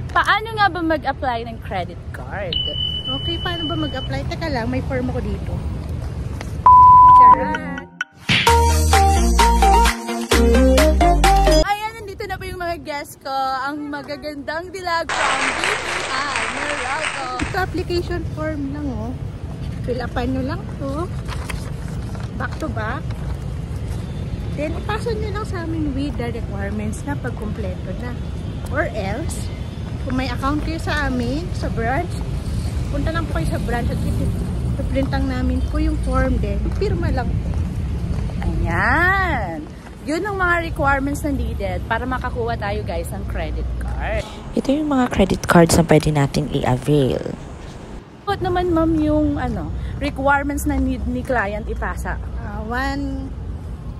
Paano nga ba mag-apply ng credit card? Okay, paano ba mag-apply? Teka lang, may form ako dito. Charot! Ayan, nandito na po yung mga guests ko. Ang magagandang dilag from BPI Meralco. Ito, application form lang, oh. Fill upan nyo lang to. Back to back. Then, ipasa nyo lang sa amin with the requirements na pagkumpleto na. Or else, kung may account kayo sa amin, sa branch, punta lang po kayo sa branch at ipiprintang namin po yung form din. Pirma lang po. Ayan. Yun ang mga requirements na needed para makakuha tayo guys ng credit card. Ito yung mga credit cards na pwede nating i-avail. What naman ma'am yung requirements na need ni client ipasa? One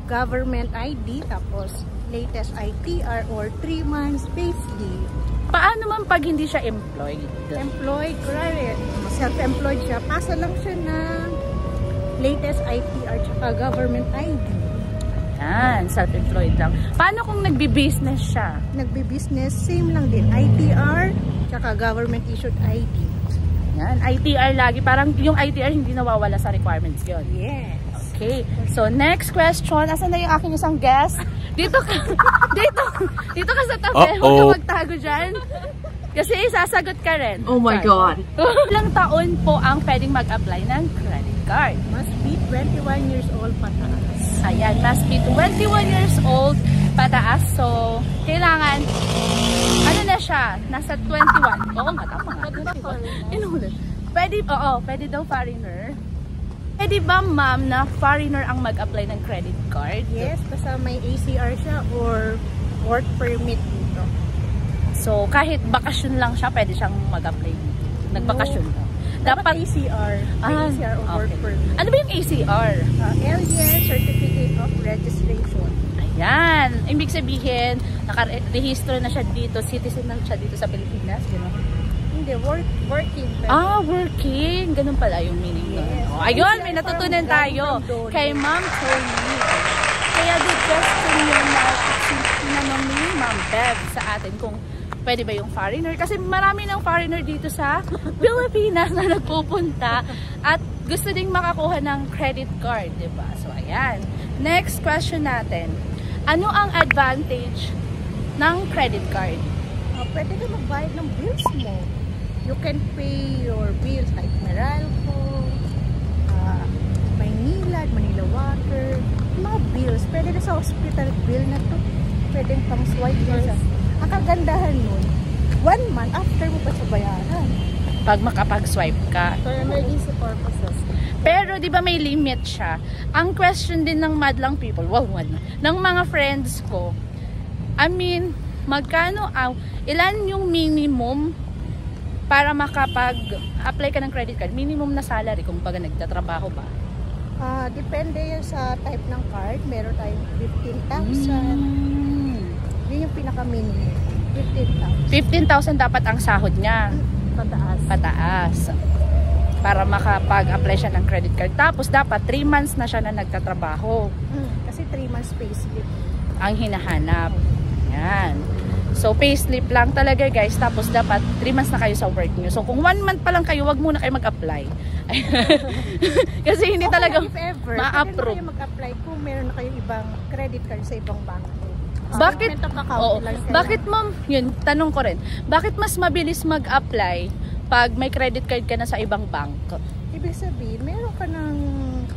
government ID, tapos latest ITR or 3 months payslip. Paano man pag hindi siya employed? Employed, correct. Self-employed siya. Pasa lang siya ng latest ITR tsaka government ID. Yan, self-employed lang. Paano kung nagbi-business siya? Nagbi-business, same lang din. ITR tsaka government issued ID. Yan, ITR lagi. Parang yung ITR hindi nawawala sa requirements yun. Yes. Okay, so next question. Asan na yung aking isang guest? Dito ka. Dito ka sa tabi. Huwag ka magtago dyan. Kasi sasagot ka rin. Oh my God. Ilang taon po ang pwedeng mag-apply ng credit card? Must be 21 years old pataas. Ayan, must be 21 years old pataas. So, kailangan, ano na siya? Nasa 21. Oo nga, tama nga. Inulit. Pwede daw foreigner. Pwede ba ma'am na foreigner ang mag-apply ng credit card? Yes, basta may ACR siya or work permit dito. So, kahit bakasyon lang siya, pwede siyang mag-apply. Nagbakasyon lang. Dapat ACR. ACR or work permit. Ano ba yung ACR? LGS, Certificate of Registration. Ayan. Ibig sabihin, nakarehistro na siya dito, citizen na siya dito sa Pilipinas. Gano'n? Hindi, working. Working. Ganun pala yung meaning. Yes. Ayun, may natutunan tayo kay Ma'am Tony. Kaya the question yun na tinanong ni Ma'am Bev sa atin kung pwede ba yung foreigner. Kasi marami ng foreigner dito sa Pilipinas na nagpupunta at gusto ding makakuha ng credit card, diba? So, ayan. Next question natin. Ano ang advantage ng credit card? Pwede ka magbayad ng bills mo. You can pay your bills like Meralco, Maynilad, Manila Water, mga bills. Pwede na sa hospital bill na to. Pwede pang swipe na. Ang kagandahan nun, 1 month after mo pa sa bayaran. Pag makapag-swipe ka. For emergency purposes. Pero di ba may limit siya? Ang question din ng madlang people, ng mga friends ko, I mean, magkano ilan yung minimum para makapag-apply ka ng credit card? Minimum na salary kung baga nagtatrabaho ba? Depende yun sa type ng card. Meron tayong 15,000. Yun yung pinaka-minimum. 15,000 dapat ang sahod niya. Pataas. Para makapag-apply siya ng credit card. Tapos dapat 3 months na siya na nagtatrabaho. Kasi 3 months payslip ang hinahanap. Yan. So, payslip lang talaga guys. Tapos dapat 3 months na kayo sa work nyo. So, kung 1 month pa lang kayo, wag muna kayo mag-apply. Kasi hindi talaga ma-approve. Pwede na kayo mag-apply kung meron na kayong ibang credit card sa ibang banko. Bakit ma'am, yun, tanong ko rin. Bakit mas mabilis mag-apply pag may credit card ka na sa ibang banko? Ibig sabihin, meron ka ng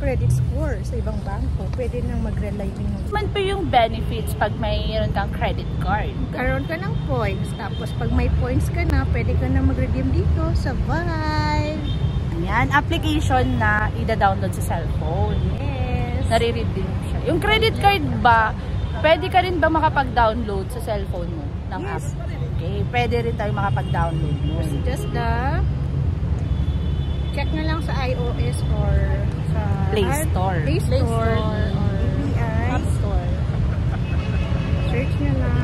credit score sa ibang banko. Pwede nang mag-rely din. Man po yung benefits pag mayroon kang credit card? Karoon ka ng points. Tapos pag may points ka na, pwede ka na mag-redeem dito sa Vibe. Yan, application na ida-download sa cellphone. Yes. Nare-redeem siya. Yung credit card ba, pwede ka rin ba makapag-download sa cellphone mo ng app? Okay, pwede rin tayo makapag-download mo. Just check na lang sa iOS or sa Play Store. Play Store or BPI. App Store. Search nyo lang.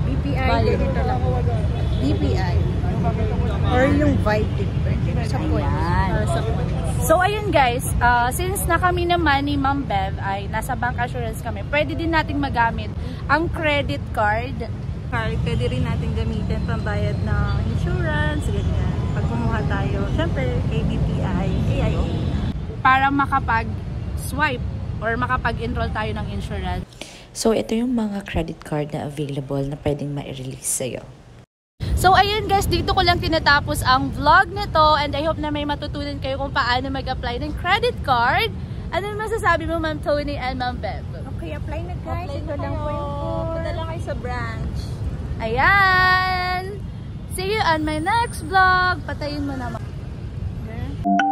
BPI. Ganito lang. BPI. Or yung Vibe din. Sa points. So, ayun guys, since na kami naman ni Ma'am Bev ay nasa bank assurance kami, pwede din natin magamit ang credit card card, pwede rin natin gamitin pambayad ng insurance, ganyan. Pag kumuha tayo, syempre, KBPI, AIA. Para makapag-swipe or makapag-enroll tayo ng insurance. So, ito yung mga credit card na available na pwedeng ma-release sa'yo. So, ayun guys, dito ko lang tinatapos ang vlog nito and I hope na may matutunan kayo kung paano mag-apply ng credit card. Ano masasabi mo, Ma'am Tony and Ma'am Bev? Okay, apply na guys. Ito lang po yung punta lang kayo sa branch. Ayan! See you on my next vlog. Patayin mo naman. Okay.